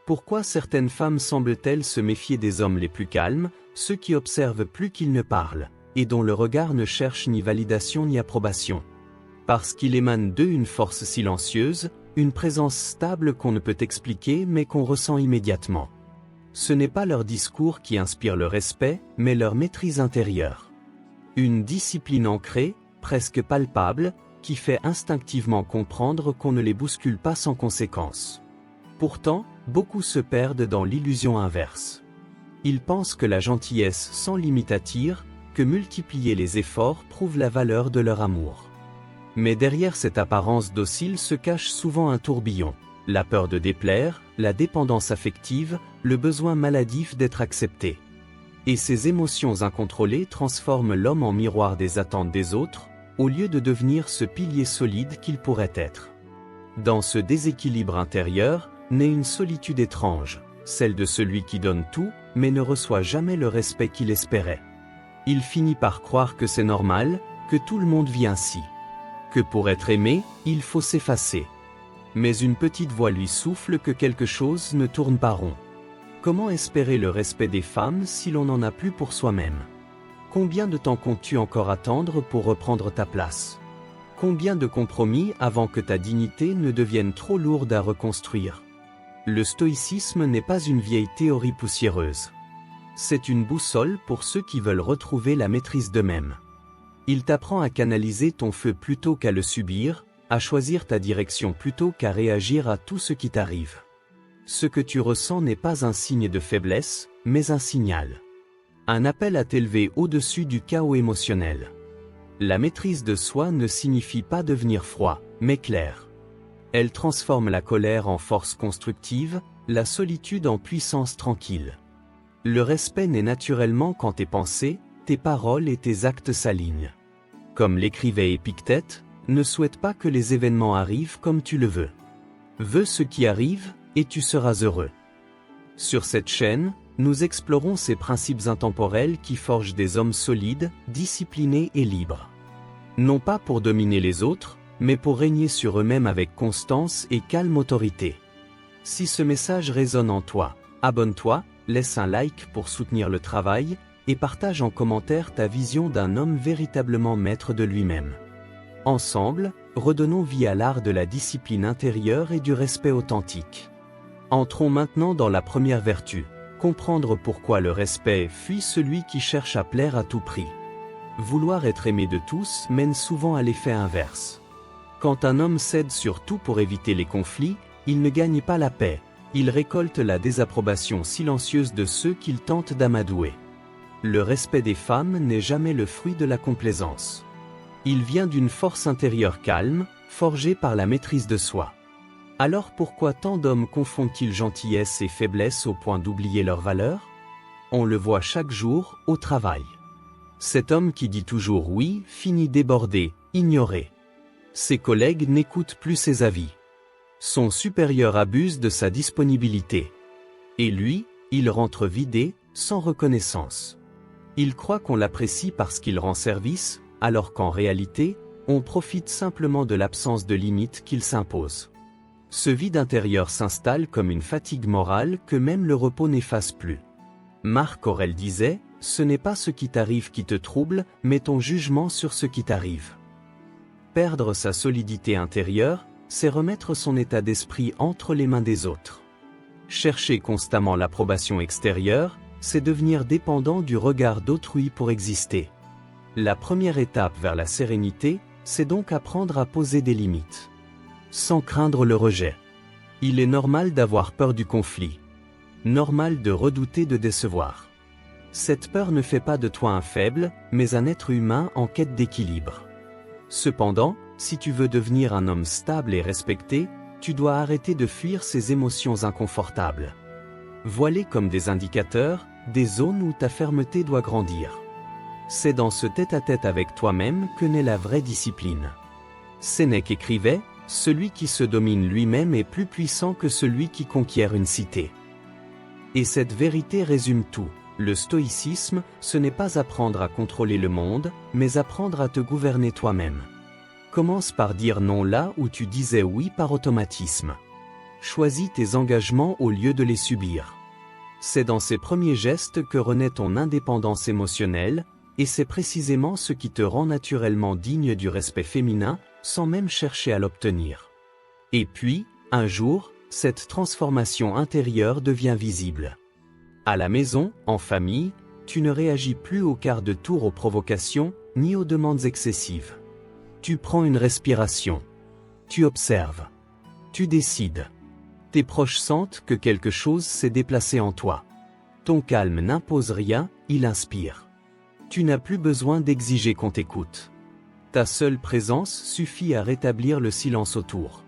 Pourquoi certaines femmes semblent-elles se méfier des hommes les plus calmes, ceux qui observent plus qu'ils ne parlent, et dont le regard ne cherche ni validation ni approbation? Parce qu'il émane d'eux une force silencieuse, une présence stable qu'on ne peut expliquer mais qu'on ressent immédiatement. Ce n'est pas leur discours qui inspire le respect, mais leur maîtrise intérieure. Une discipline ancrée, presque palpable, qui fait instinctivement comprendre qu'on ne les bouscule pas sans conséquence. Pourtant, beaucoup se perdent dans l'illusion inverse. Ils pensent que la gentillesse sans limite attire, que multiplier les efforts prouve la valeur de leur amour. Mais derrière cette apparence docile se cache souvent un tourbillon. La peur de déplaire, la dépendance affective, le besoin maladif d'être accepté. Et ces émotions incontrôlées transforment l'homme en miroir des attentes des autres, au lieu de devenir ce pilier solide qu'il pourrait être. Dans ce déséquilibre intérieur, naît une solitude étrange, celle de celui qui donne tout, mais ne reçoit jamais le respect qu'il espérait. Il finit par croire que c'est normal, que tout le monde vit ainsi. Que pour être aimé, il faut s'effacer. Mais une petite voix lui souffle que quelque chose ne tourne pas rond. Comment espérer le respect des femmes si l'on n'en a plus pour soi-même? Combien de temps comptes-tu encore attendre pour reprendre ta place? Combien de compromis avant que ta dignité ne devienne trop lourde à reconstruire? Le stoïcisme n'est pas une vieille théorie poussiéreuse. C'est une boussole pour ceux qui veulent retrouver la maîtrise d'eux-mêmes. Il t'apprend à canaliser ton feu plutôt qu'à le subir, à choisir ta direction plutôt qu'à réagir à tout ce qui t'arrive. Ce que tu ressens n'est pas un signe de faiblesse, mais un signal. Un appel à t'élever au-dessus du chaos émotionnel. La maîtrise de soi ne signifie pas devenir froid, mais clair. Elle transforme la colère en force constructive, la solitude en puissance tranquille. Le respect naît naturellement quand tes pensées, tes paroles et tes actes s'alignent. Comme l'écrivait Épictète, ne souhaite pas que les événements arrivent comme tu le veux. Veux ce qui arrive, et tu seras heureux. Sur cette chaîne, nous explorons ces principes intemporels qui forgent des hommes solides, disciplinés et libres. Non pas pour dominer les autres, mais pour régner sur eux-mêmes avec constance et calme autorité. Si ce message résonne en toi, abonne-toi, laisse un like pour soutenir le travail, et partage en commentaire ta vision d'un homme véritablement maître de lui-même. Ensemble, redonnons vie à l'art de la discipline intérieure et du respect authentique. Entrons maintenant dans la première vertu, comprendre pourquoi le respect fuit celui qui cherche à plaire à tout prix. Vouloir être aimé de tous mène souvent à l'effet inverse. Quand un homme cède sur tout pour éviter les conflits, il ne gagne pas la paix, il récolte la désapprobation silencieuse de ceux qu'il tente d'amadouer. Le respect des femmes n'est jamais le fruit de la complaisance. Il vient d'une force intérieure calme, forgée par la maîtrise de soi. Alors pourquoi tant d'hommes confondent-ils gentillesse et faiblesse au point d'oublier leur valeur? On le voit chaque jour, au travail. Cet homme qui dit toujours oui finit débordé, ignoré. Ses collègues n'écoutent plus ses avis. Son supérieur abuse de sa disponibilité. Et lui, il rentre vidé, sans reconnaissance. Il croit qu'on l'apprécie parce qu'il rend service, alors qu'en réalité, on profite simplement de l'absence de limites qu'il s'impose. Ce vide intérieur s'installe comme une fatigue morale que même le repos n'efface plus. Marc Aurèle disait, « Ce n'est pas ce qui t'arrive qui te trouble, mais ton jugement sur ce qui t'arrive. » Perdre sa solidité intérieure, c'est remettre son état d'esprit entre les mains des autres. Chercher constamment l'approbation extérieure, c'est devenir dépendant du regard d'autrui pour exister. La première étape vers la sérénité, c'est donc apprendre à poser des limites. Sans craindre le rejet. Il est normal d'avoir peur du conflit. Normal de redouter de décevoir. Cette peur ne fait pas de toi un faible, mais un être humain en quête d'équilibre. Cependant, si tu veux devenir un homme stable et respecté, tu dois arrêter de fuir ces émotions inconfortables. Voilées comme des indicateurs, des zones où ta fermeté doit grandir. C'est dans ce tête-à-tête avec toi-même que naît la vraie discipline. Sénèque écrivait, « Celui qui se domine lui-même est plus puissant que celui qui conquiert une cité. » Et cette vérité résume tout. Le stoïcisme, ce n'est pas apprendre à contrôler le monde, mais apprendre à te gouverner toi-même. Commence par dire non là où tu disais oui par automatisme. choisis tes engagements au lieu de les subir. C'est dans ces premiers gestes que renaît ton indépendance émotionnelle, et c'est précisément ce qui te rend naturellement digne du respect féminin, sans même chercher à l'obtenir. Et puis, un jour, cette transformation intérieure devient visible. À la maison, en famille, tu ne réagis plus au quart de tour aux provocations, ni aux demandes excessives. Tu prends une respiration. Tu observes. Tu décides. Tes proches sentent que quelque chose s'est déplacé en toi. Ton calme n'impose rien, il inspire. Tu n'as plus besoin d'exiger qu'on t'écoute. Ta seule présence suffit à rétablir le silence autour.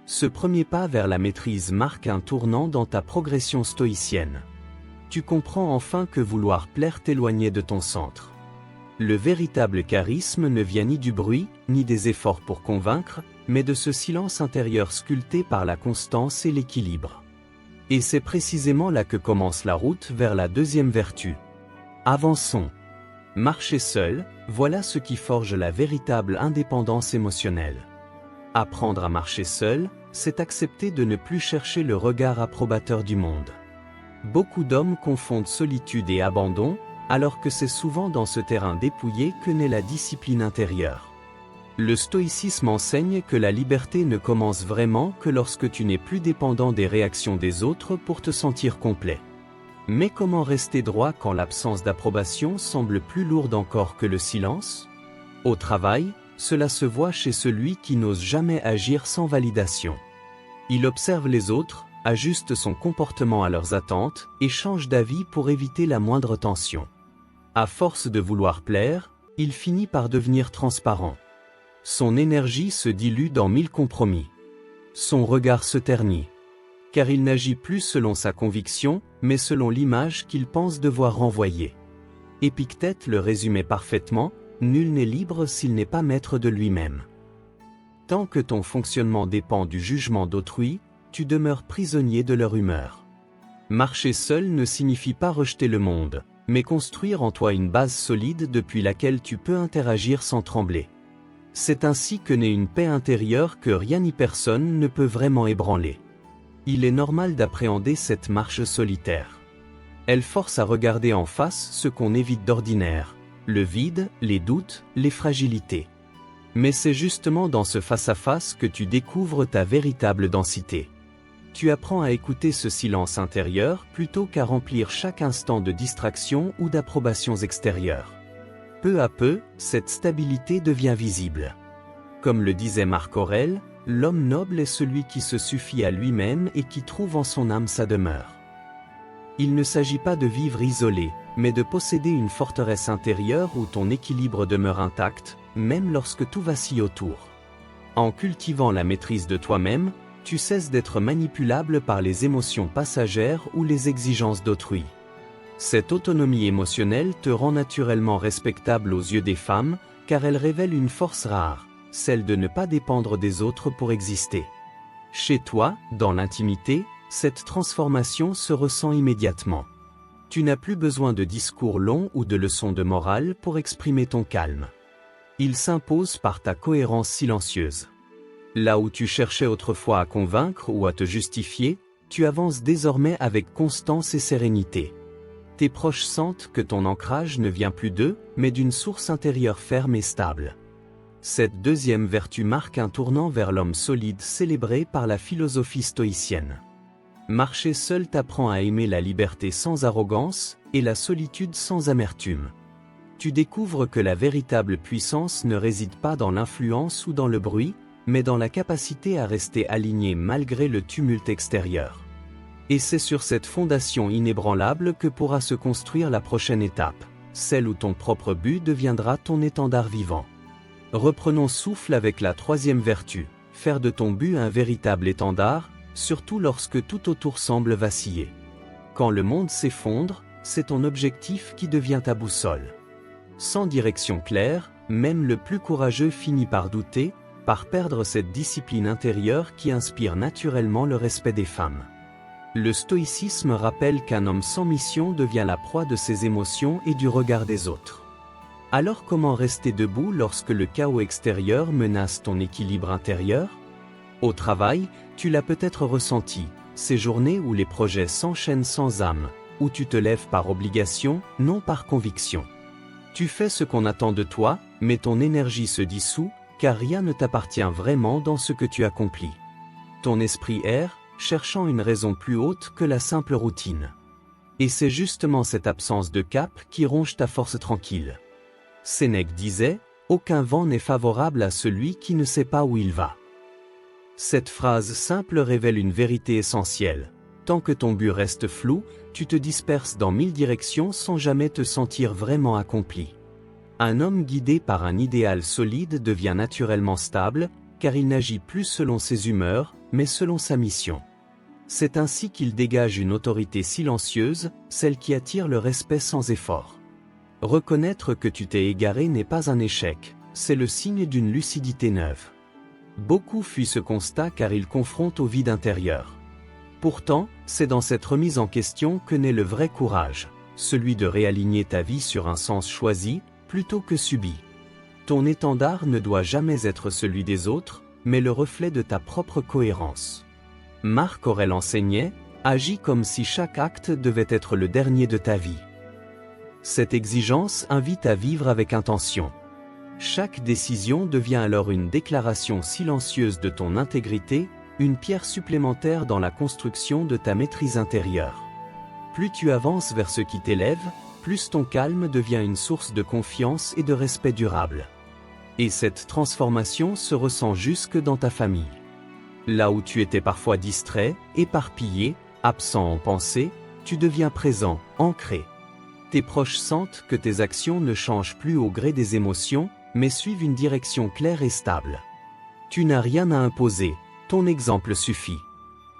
Ce premier pas vers la maîtrise marque un tournant dans ta progression stoïcienne. Tu comprends enfin que vouloir plaire t'éloignait de ton centre. Le véritable charisme ne vient ni du bruit, ni des efforts pour convaincre, mais de ce silence intérieur sculpté par la constance et l'équilibre. Et c'est précisément là que commence la route vers la deuxième vertu. Avançons. Marcher seul, voilà ce qui forge la véritable indépendance émotionnelle. Apprendre à marcher seul, c'est accepter de ne plus chercher le regard approbateur du monde. Beaucoup d'hommes confondent solitude et abandon, alors que c'est souvent dans ce terrain dépouillé que naît la discipline intérieure. Le stoïcisme enseigne que la liberté ne commence vraiment que lorsque tu n'es plus dépendant des réactions des autres pour te sentir complet. Mais comment rester droit quand l'absence d'approbation semble plus lourde encore que le silence? Au travail, cela se voit chez celui qui n'ose jamais agir sans validation. Il observe les autres, ajuste son comportement à leurs attentes et change d'avis pour éviter la moindre tension. À force de vouloir plaire, il finit par devenir transparent. Son énergie se dilue dans 1000 compromis. Son regard se ternit. Car il n'agit plus selon sa conviction, mais selon l'image qu'il pense devoir renvoyer. Épictète le résumait parfaitement, nul n'est libre s'il n'est pas maître de lui-même. Tant que ton fonctionnement dépend du jugement d'autrui, tu demeures prisonnier de leur humeur. Marcher seul ne signifie pas rejeter le monde, mais construire en toi une base solide depuis laquelle tu peux interagir sans trembler. C'est ainsi que naît une paix intérieure que rien ni personne ne peut vraiment ébranler. Il est normal d'appréhender cette marche solitaire. Elle force à regarder en face ce qu'on évite d'ordinaire, le vide, les doutes, les fragilités. Mais c'est justement dans ce face-à-face que tu découvres ta véritable densité. Tu apprends à écouter ce silence intérieur plutôt qu'à remplir chaque instant de distraction ou d'approbations extérieures. Peu à peu, cette stabilité devient visible. Comme le disait Marc Aurèle, l'homme noble est celui qui se suffit à lui-même et qui trouve en son âme sa demeure. Il ne s'agit pas de vivre isolé, mais de posséder une forteresse intérieure où ton équilibre demeure intact, même lorsque tout vacille autour. En cultivant la maîtrise de toi-même, tu cesses d'être manipulable par les émotions passagères ou les exigences d'autrui. Cette autonomie émotionnelle te rend naturellement respectable aux yeux des femmes, car elle révèle une force rare, celle de ne pas dépendre des autres pour exister. Chez toi, dans l'intimité, cette transformation se ressent immédiatement. Tu n'as plus besoin de discours longs ou de leçons de morale pour exprimer ton calme. Il s'impose par ta cohérence silencieuse. Là où tu cherchais autrefois à convaincre ou à te justifier, tu avances désormais avec constance et sérénité. Tes proches sentent que ton ancrage ne vient plus d'eux, mais d'une source intérieure ferme et stable. Cette deuxième vertu marque un tournant vers l'homme solide célébré par la philosophie stoïcienne. Marcher seul t'apprend à aimer la liberté sans arrogance et la solitude sans amertume. Tu découvres que la véritable puissance ne réside pas dans l'influence ou dans le bruit, mais dans la capacité à rester aligné malgré le tumulte extérieur. Et c'est sur cette fondation inébranlable que pourra se construire la prochaine étape, celle où ton propre but deviendra ton étendard vivant. Reprenons souffle avec la troisième vertu, faire de ton but un véritable étendard, surtout lorsque tout autour semble vaciller. Quand le monde s'effondre, c'est ton objectif qui devient ta boussole. Sans direction claire, même le plus courageux finit par douter, par perdre cette discipline intérieure qui inspire naturellement le respect des femmes. Le stoïcisme rappelle qu'un homme sans mission devient la proie de ses émotions et du regard des autres. Alors comment rester debout lorsque le chaos extérieur menace ton équilibre intérieur? Au travail, tu l'as peut-être ressenti, ces journées où les projets s'enchaînent sans âme, où tu te lèves par obligation, non par conviction. Tu fais ce qu'on attend de toi, mais ton énergie se dissout, car rien ne t'appartient vraiment dans ce que tu accomplis. Ton esprit erre, cherchant une raison plus haute que la simple routine. Et c'est justement cette absence de cap qui ronge ta force tranquille. Sénèque disait, « Aucun vent n'est favorable à celui qui ne sait pas où il va ». Cette phrase simple révèle une vérité essentielle. Tant que ton but reste flou, tu te disperses dans 1000 directions sans jamais te sentir vraiment accompli. Un homme guidé par un idéal solide devient naturellement stable, car il n'agit plus selon ses humeurs, mais selon sa mission. C'est ainsi qu'il dégage une autorité silencieuse, celle qui attire le respect sans effort. Reconnaître que tu t'es égaré n'est pas un échec, c'est le signe d'une lucidité neuve. Beaucoup fuient ce constat car ils confrontent au vide intérieur. Pourtant, c'est dans cette remise en question que naît le vrai courage, celui de réaligner ta vie sur un sens choisi, plutôt que subi. Ton étendard ne doit jamais être celui des autres, mais le reflet de ta propre cohérence. Marc Aurèle enseignait, agis comme si chaque acte devait être le dernier de ta vie. Cette exigence invite à vivre avec intention. Chaque décision devient alors une déclaration silencieuse de ton intégrité, une pierre supplémentaire dans la construction de ta maîtrise intérieure. Plus tu avances vers ce qui t'élève, plus ton calme devient une source de confiance et de respect durable. Et cette transformation se ressent jusque dans ta famille. Là où tu étais parfois distrait, éparpillé, absent en pensée, tu deviens présent, ancré. Tes proches sentent que tes actions ne changent plus au gré des émotions, mais suivent une direction claire et stable. Tu n'as rien à imposer, ton exemple suffit.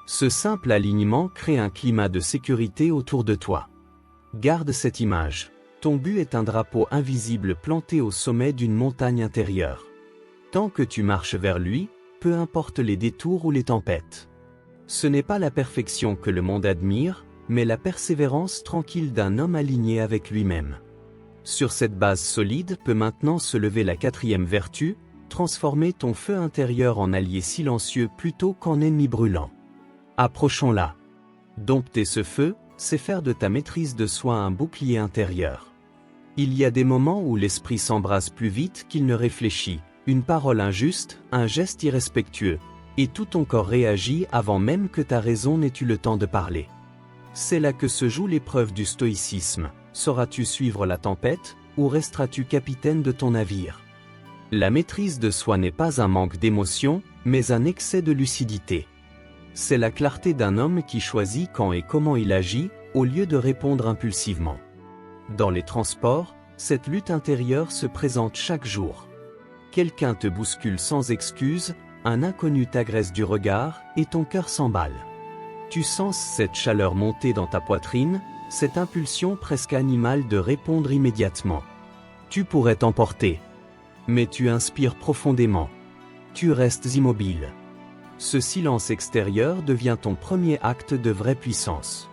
Ce simple alignement crée un climat de sécurité autour de toi. Garde cette image. Ton but est un drapeau invisible planté au sommet d'une montagne intérieure. Tant que tu marches vers lui, peu importe les détours ou les tempêtes. Ce n'est pas la perfection que le monde admire, mais la persévérance tranquille d'un homme aligné avec lui-même. Sur cette base solide peut maintenant se lever la 4e vertu, transformer ton feu intérieur en allié silencieux plutôt qu'en ennemi brûlant. Approchons-la. Dompter ce feu, c'est faire de ta maîtrise de soi un bouclier intérieur. Il y a des moments où l'esprit s'embrase plus vite qu'il ne réfléchit, une parole injuste, un geste irrespectueux, et tout ton corps réagit avant même que ta raison n'ait eu le temps de parler. C'est là que se joue l'épreuve du stoïcisme. Sauras-tu suivre la tempête, ou resteras-tu capitaine de ton navire? La maîtrise de soi n'est pas un manque d'émotion, mais un excès de lucidité. C'est la clarté d'un homme qui choisit quand et comment il agit, au lieu de répondre impulsivement. Dans les transports, cette lutte intérieure se présente chaque jour. Quelqu'un te bouscule sans excuse, un inconnu t'agresse du regard, et ton cœur s'emballe. Tu sens cette chaleur monter dans ta poitrine, cette impulsion presque animale de répondre immédiatement. Tu pourrais t'emporter. Mais tu inspires profondément. Tu restes immobile. Ce silence extérieur devient ton premier acte de vraie puissance.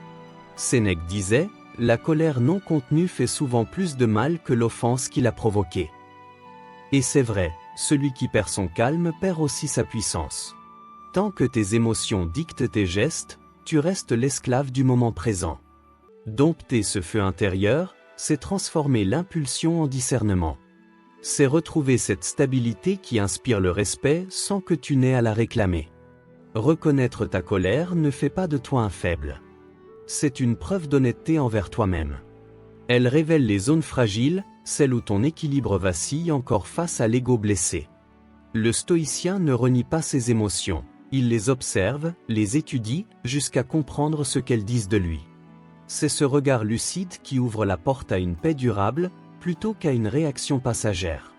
Sénèque disait, « La colère non contenue fait souvent plus de mal que l'offense qui l'a provoquée. » Et c'est vrai, celui qui perd son calme perd aussi sa puissance. Tant que tes émotions dictent tes gestes, tu restes l'esclave du moment présent. Dompter ce feu intérieur, c'est transformer l'impulsion en discernement. C'est retrouver cette stabilité qui inspire le respect sans que tu n'aies à la réclamer. Reconnaître ta colère ne fait pas de toi un faible. C'est une preuve d'honnêteté envers toi-même. Elle révèle les zones fragiles, celles où ton équilibre vacille encore face à l'ego blessé. Le stoïcien ne renie pas ses émotions, il les observe, les étudie, jusqu'à comprendre ce qu'elles disent de lui. C'est ce regard lucide qui ouvre la porte à une paix durable, plutôt qu'à une réaction passagère.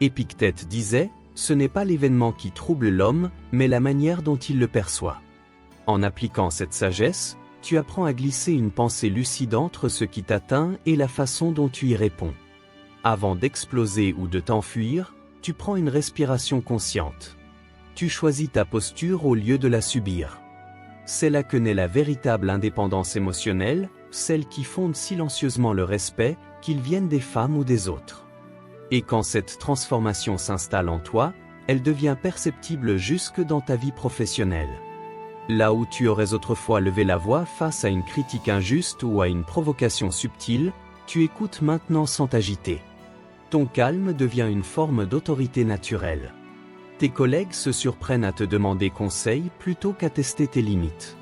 Épictète disait, « Ce n'est pas l'événement qui trouble l'homme, mais la manière dont il le perçoit. » En appliquant cette sagesse, tu apprends à glisser une pensée lucide entre ce qui t'atteint et la façon dont tu y réponds. Avant d'exploser ou de t'enfuir, tu prends une respiration consciente. Tu choisis ta posture au lieu de la subir. C'est là que naît la véritable indépendance émotionnelle, celle qui fonde silencieusement le respect, qu'il vienne des femmes ou des autres. Et quand cette transformation s'installe en toi, elle devient perceptible jusque dans ta vie professionnelle. Là où tu aurais autrefois levé la voix face à une critique injuste ou à une provocation subtile, tu écoutes maintenant sans t'agiter. Ton calme devient une forme d'autorité naturelle. Tes collègues se surprennent à te demander conseil plutôt qu'à tester tes limites.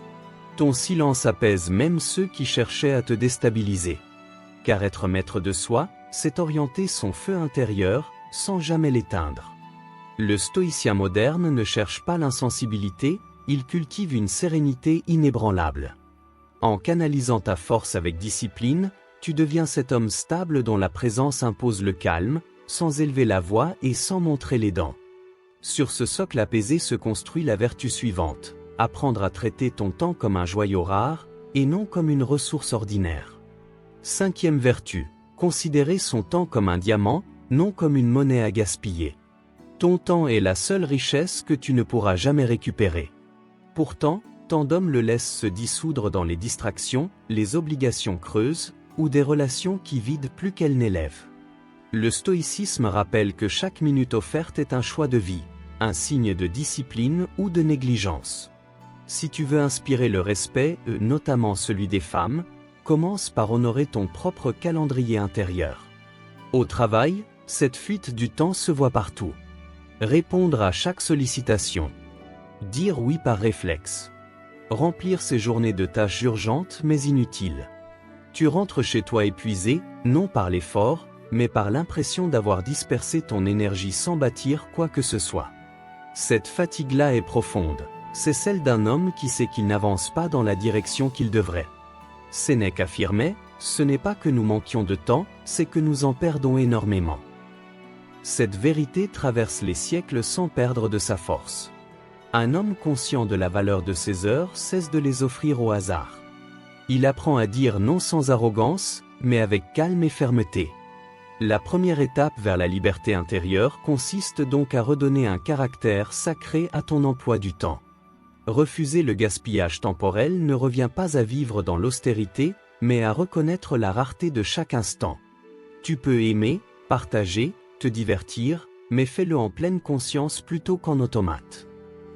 Ton silence apaise même ceux qui cherchaient à te déstabiliser. Car être maître de soi, c'est orienter son feu intérieur, sans jamais l'éteindre. Le stoïcien moderne ne cherche pas l'insensibilité, il cultive une sérénité inébranlable. En canalisant ta force avec discipline, tu deviens cet homme stable dont la présence impose le calme, sans élever la voix et sans montrer les dents. Sur ce socle apaisé se construit la vertu suivante: apprendre à traiter ton temps comme un joyau rare, et non comme une ressource ordinaire. 5e vertu: considérer son temps comme un diamant, non comme une monnaie à gaspiller. Ton temps est la seule richesse que tu ne pourras jamais récupérer. Pourtant, tant d'hommes le laissent se dissoudre dans les distractions, les obligations creuses, ou des relations qui vident plus qu'elles n'élèvent. Le stoïcisme rappelle que chaque minute offerte est un choix de vie, un signe de discipline ou de négligence. Si tu veux inspirer le respect, notamment celui des femmes, commence par honorer ton propre calendrier intérieur. Au travail, cette fuite du temps se voit partout. Répondre à chaque sollicitation. Dire oui par réflexe. Remplir ses journées de tâches urgentes mais inutiles. Tu rentres chez toi épuisé, non par l'effort, mais par l'impression d'avoir dispersé ton énergie sans bâtir quoi que ce soit. Cette fatigue-là est profonde. C'est celle d'un homme qui sait qu'il n'avance pas dans la direction qu'il devrait. Sénèque affirmait, ce n'est pas que nous manquions de temps, c'est que nous en perdons énormément. Cette vérité traverse les siècles sans perdre de sa force. Un homme conscient de la valeur de ses heures cesse de les offrir au hasard. Il apprend à dire non sans arrogance, mais avec calme et fermeté. La première étape vers la liberté intérieure consiste donc à redonner un caractère sacré à ton emploi du temps. Refuser le gaspillage temporel ne revient pas à vivre dans l'austérité, mais à reconnaître la rareté de chaque instant. Tu peux aimer, partager, te divertir, mais fais-le en pleine conscience plutôt qu'en automate.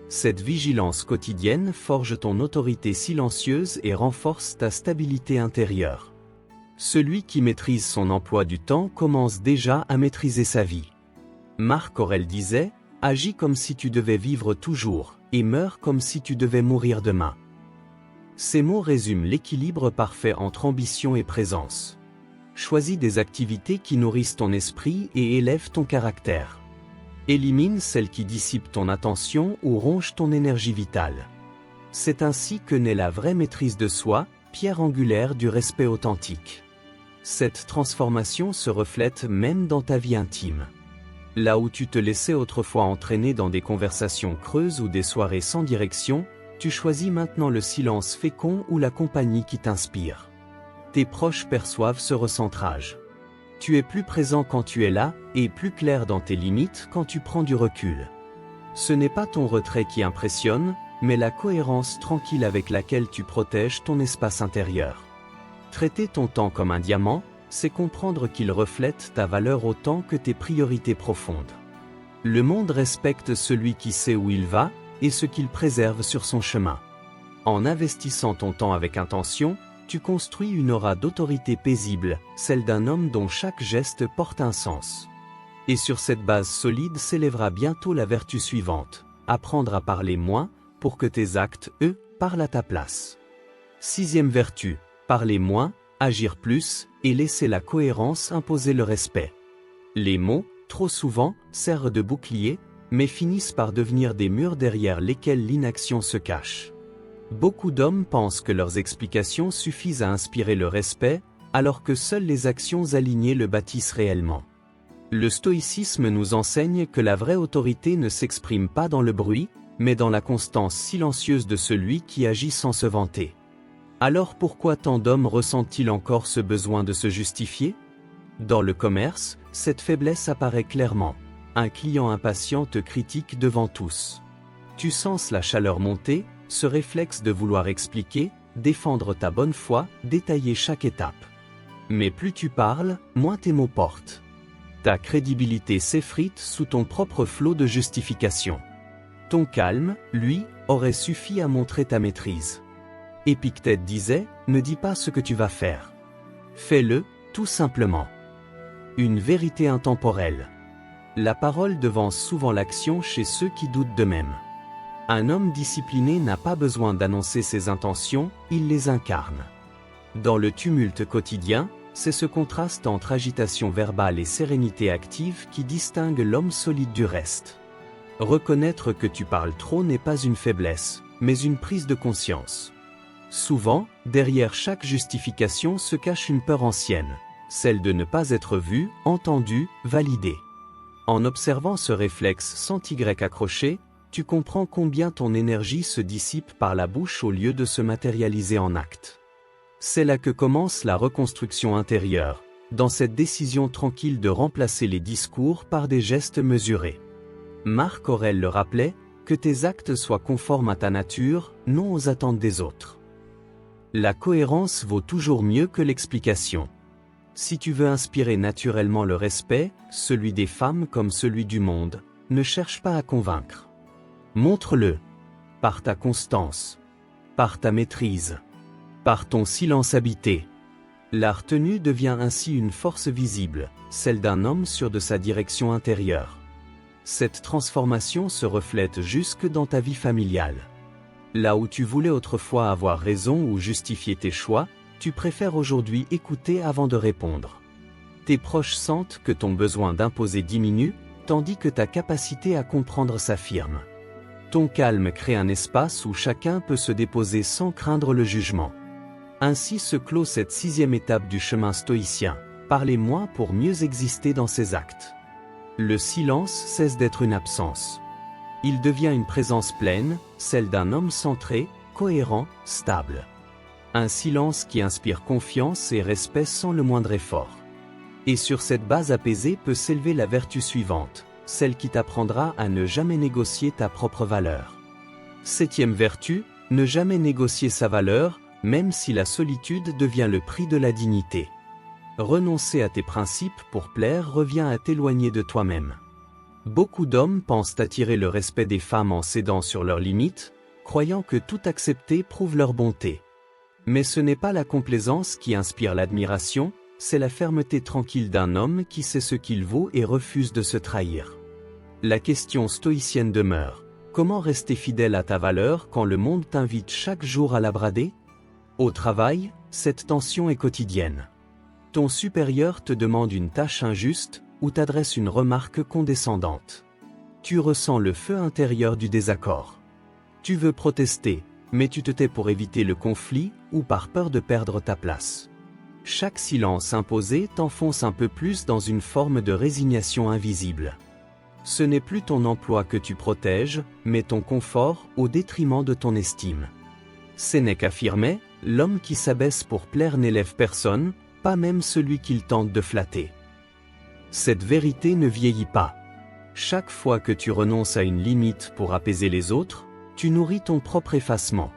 Cette vigilance quotidienne forge ton autorité silencieuse et renforce ta stabilité intérieure. Celui qui maîtrise son emploi du temps commence déjà à maîtriser sa vie. Marc Aurèle disait, « Agis comme si tu devais vivre toujours, et meurs comme si tu devais mourir demain. » Ces mots résument l'équilibre parfait entre ambition et présence. Choisis des activités qui nourrissent ton esprit et élèvent ton caractère. Élimine celles qui dissipent ton attention ou rongent ton énergie vitale. C'est ainsi que naît la vraie maîtrise de soi, pierre angulaire du respect authentique. Cette transformation se reflète même dans ta vie intime. Là où tu te laissais autrefois entraîner dans des conversations creuses ou des soirées sans direction, tu choisis maintenant le silence fécond ou la compagnie qui t'inspire. Tes proches perçoivent ce recentrage. Tu es plus présent quand tu es là, et plus clair dans tes limites quand tu prends du recul. Ce n'est pas ton retrait qui impressionne, mais la cohérence tranquille avec laquelle tu protèges ton espace intérieur. Traiter ton temps comme un diamant, c'est comprendre qu'il reflète ta valeur autant que tes priorités profondes. Le monde respecte celui qui sait où il va, et ce qu'il préserve sur son chemin. En investissant ton temps avec intention, tu construis une aura d'autorité paisible, celle d'un homme dont chaque geste porte un sens. Et sur cette base solide s'élèvera bientôt la vertu suivante: apprendre à parler moins, pour que tes actes, eux, parlent à ta place. 6e vertu: parler moins, agir plus, et laisser la cohérence imposer le respect. Les mots, trop souvent, servent de bouclier, mais finissent par devenir des murs derrière lesquels l'inaction se cache. Beaucoup d'hommes pensent que leurs explications suffisent à inspirer le respect, alors que seules les actions alignées le bâtissent réellement. Le stoïcisme nous enseigne que la vraie autorité ne s'exprime pas dans le bruit, mais dans la constance silencieuse de celui qui agit sans se vanter. Alors pourquoi tant d'hommes ressentent-ils encore ce besoin de se justifier? Dans le commerce, cette faiblesse apparaît clairement. Un client impatient te critique devant tous. Tu sens la chaleur monter, ce réflexe de vouloir expliquer, défendre ta bonne foi, détailler chaque étape. Mais plus tu parles, moins tes mots portent. Ta crédibilité s'effrite sous ton propre flot de justification. Ton calme, lui, aurait suffi à montrer ta maîtrise. Épictète disait, ne dis pas ce que tu vas faire. Fais-le, tout simplement. Une vérité intemporelle. La parole devance souvent l'action chez ceux qui doutent d'eux-mêmes. Un homme discipliné n'a pas besoin d'annoncer ses intentions, il les incarne. Dans le tumulte quotidien, c'est ce contraste entre agitation verbale et sérénité active qui distingue l'homme solide du reste. Reconnaître que tu parles trop n'est pas une faiblesse, mais une prise de conscience. Souvent, derrière chaque justification se cache une peur ancienne, celle de ne pas être vu, entendu, validé. En observant ce réflexe sans Y accroché, tu comprends combien ton énergie se dissipe par la bouche au lieu de se matérialiser en actes. C'est là que commence la reconstruction intérieure, dans cette décision tranquille de remplacer les discours par des gestes mesurés. Marc Aurèle le rappelait, que tes actes soient conformes à ta nature, non aux attentes des autres. La cohérence vaut toujours mieux que l'explication. Si tu veux inspirer naturellement le respect, celui des femmes comme celui du monde, ne cherche pas à convaincre. Montre-le. Par ta constance. Par ta maîtrise. Par ton silence habité. La retenue devient ainsi une force visible, celle d'un homme sûr de sa direction intérieure. Cette transformation se reflète jusque dans ta vie familiale. Là où tu voulais autrefois avoir raison ou justifier tes choix, tu préfères aujourd'hui écouter avant de répondre. Tes proches sentent que ton besoin d'imposer diminue, tandis que ta capacité à comprendre s'affirme. Ton calme crée un espace où chacun peut se déposer sans craindre le jugement. Ainsi se clôt cette 6e étape du chemin stoïcien. Parlez moins pour mieux exister dans ses actes. Le silence cesse d'être une absence. Il devient une présence pleine, celle d'un homme centré, cohérent, stable. Un silence qui inspire confiance et respect sans le moindre effort. Et sur cette base apaisée peut s'élever la vertu suivante, celle qui t'apprendra à ne jamais négocier ta propre valeur. 7e vertu, ne jamais négocier sa valeur, même si la solitude devient le prix de la dignité. Renoncer à tes principes pour plaire revient à t'éloigner de toi-même. Beaucoup d'hommes pensent attirer le respect des femmes en cédant sur leurs limites, croyant que tout accepter prouve leur bonté. Mais ce n'est pas la complaisance qui inspire l'admiration, c'est la fermeté tranquille d'un homme qui sait ce qu'il vaut et refuse de se trahir. La question stoïcienne demeure, comment rester fidèle à ta valeur quand le monde t'invite chaque jour à la brader ? Au travail, cette tension est quotidienne. Ton supérieur te demande une tâche injuste ou t'adresse une remarque condescendante. Tu ressens le feu intérieur du désaccord. Tu veux protester, mais tu te tais pour éviter le conflit ou par peur de perdre ta place. Chaque silence imposé t'enfonce un peu plus dans une forme de résignation invisible. Ce n'est plus ton emploi que tu protèges, mais ton confort au détriment de ton estime. Sénèque affirmait, l'homme qui s'abaisse pour plaire n'élève personne, pas même celui qu'il tente de flatter. Cette vérité ne vieillit pas. Chaque fois que tu renonces à une limite pour apaiser les autres, tu nourris ton propre effacement.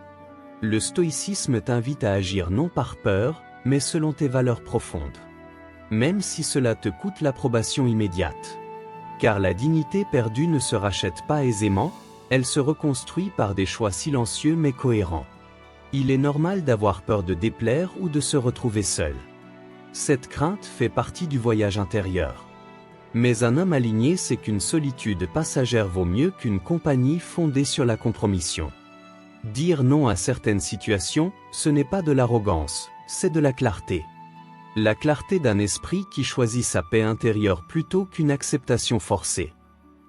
Le stoïcisme t'invite à agir non par peur, mais selon tes valeurs profondes. Même si cela te coûte l'approbation immédiate. Car la dignité perdue ne se rachète pas aisément, elle se reconstruit par des choix silencieux mais cohérents. Il est normal d'avoir peur de déplaire ou de se retrouver seul. Cette crainte fait partie du voyage intérieur. Mais un homme aligné sait qu'une solitude passagère vaut mieux qu'une compagnie fondée sur la compromission. Dire non à certaines situations, ce n'est pas de l'arrogance, c'est de la clarté. La clarté d'un esprit qui choisit sa paix intérieure plutôt qu'une acceptation forcée.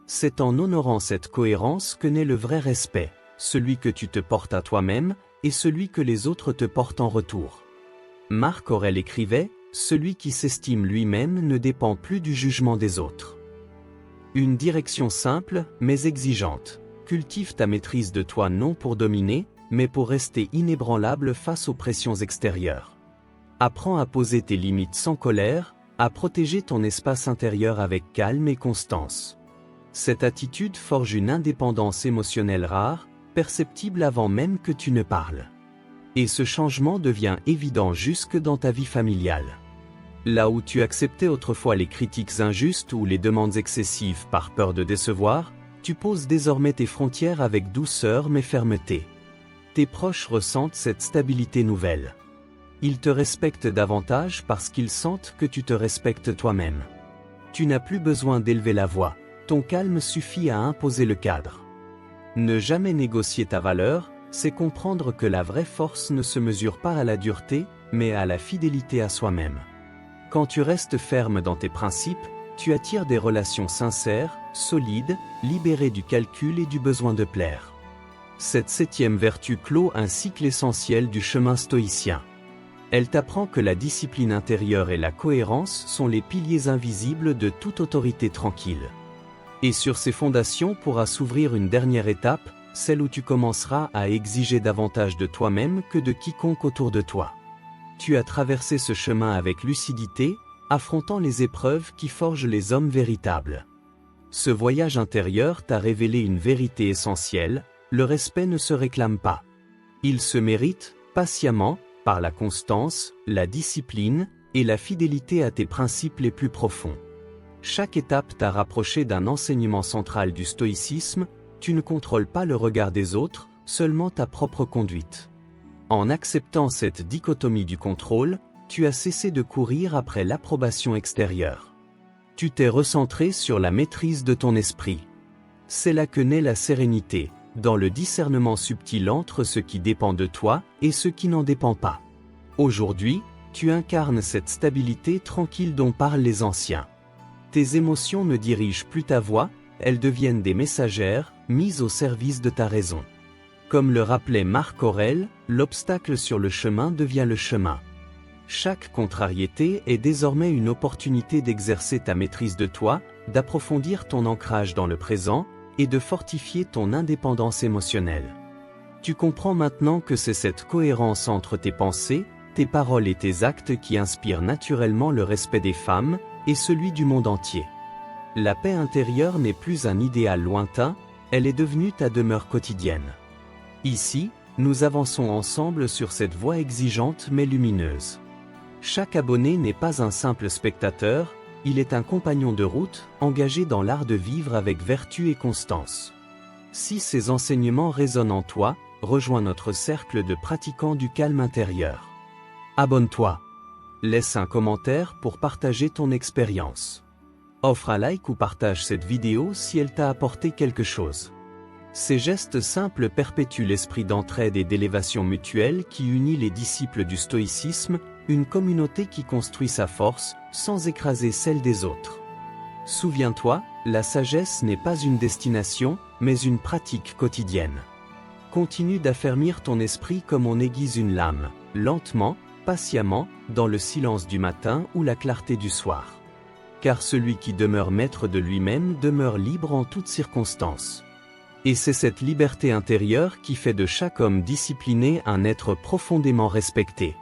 C'est en honorant cette cohérence que naît le vrai respect, celui que tu te portes à toi-même, et celui que les autres te portent en retour. Marc Aurèle écrivait, « Celui qui s'estime lui-même ne dépend plus du jugement des autres. » Une direction simple, mais exigeante. Cultive ta maîtrise de toi non pour dominer, mais pour rester inébranlable face aux pressions extérieures. Apprends à poser tes limites sans colère, à protéger ton espace intérieur avec calme et constance. Cette attitude forge une indépendance émotionnelle rare, perceptible avant même que tu ne parles. Et ce changement devient évident jusque dans ta vie familiale. Là où tu acceptais autrefois les critiques injustes ou les demandes excessives par peur de décevoir, tu poses désormais tes frontières avec douceur mais fermeté. Tes proches ressentent cette stabilité nouvelle. Ils te respectent davantage parce qu'ils sentent que tu te respectes toi-même. Tu n'as plus besoin d'élever la voix, ton calme suffit à imposer le cadre. Ne jamais négocier ta valeur, c'est comprendre que la vraie force ne se mesure pas à la dureté, mais à la fidélité à soi-même. Quand tu restes ferme dans tes principes, tu attires des relations sincères, solides, libérées du calcul et du besoin de plaire. Cette 7e vertu clôt un cycle essentiel du chemin stoïcien. Elle t'apprend que la discipline intérieure et la cohérence sont les piliers invisibles de toute autorité tranquille. Et sur ces fondations pourra s'ouvrir une dernière étape, celle où tu commenceras à exiger davantage de toi-même que de quiconque autour de toi. Tu as traversé ce chemin avec lucidité, affrontant les épreuves qui forgent les hommes véritables. Ce voyage intérieur t'a révélé une vérité essentielle, le respect ne se réclame pas. Il se mérite, patiemment, par la constance, la discipline et la fidélité à tes principes les plus profonds. Chaque étape t'a rapproché d'un enseignement central du stoïcisme, tu ne contrôles pas le regard des autres, seulement ta propre conduite. En acceptant cette dichotomie du contrôle, tu as cessé de courir après l'approbation extérieure. Tu t'es recentré sur la maîtrise de ton esprit. C'est là que naît la sérénité, dans le discernement subtil entre ce qui dépend de toi et ce qui n'en dépend pas. Aujourd'hui, tu incarnes cette stabilité tranquille dont parlent les anciens. Tes émotions ne dirigent plus ta voix, elles deviennent des messagères, mises au service de ta raison. Comme le rappelait Marc Aurèle, l'obstacle sur le chemin devient le chemin. Chaque contrariété est désormais une opportunité d'exercer ta maîtrise de toi, d'approfondir ton ancrage dans le présent, et de fortifier ton indépendance émotionnelle. Tu comprends maintenant que c'est cette cohérence entre tes pensées, tes paroles et tes actes qui inspirent naturellement le respect des femmes, et celui du monde entier. La paix intérieure n'est plus un idéal lointain, elle est devenue ta demeure quotidienne. Ici, nous avançons ensemble sur cette voie exigeante mais lumineuse. Chaque abonné n'est pas un simple spectateur, il est un compagnon de route, engagé dans l'art de vivre avec vertu et constance. Si ces enseignements résonnent en toi, rejoins notre cercle de pratiquants du calme intérieur. Abonne-toi. Laisse un commentaire pour partager ton expérience. Offre un like ou partage cette vidéo si elle t'a apporté quelque chose. Ces gestes simples perpétuent l'esprit d'entraide et d'élévation mutuelle qui unit les disciples du stoïcisme, une communauté qui construit sa force, sans écraser celle des autres. Souviens-toi, la sagesse n'est pas une destination, mais une pratique quotidienne. Continue d'affermir ton esprit comme on aiguise une lame, lentement, patiemment, dans le silence du matin ou la clarté du soir. Car celui qui demeure maître de lui-même demeure libre en toutes circonstances. Et c'est cette liberté intérieure qui fait de chaque homme discipliné un être profondément respecté.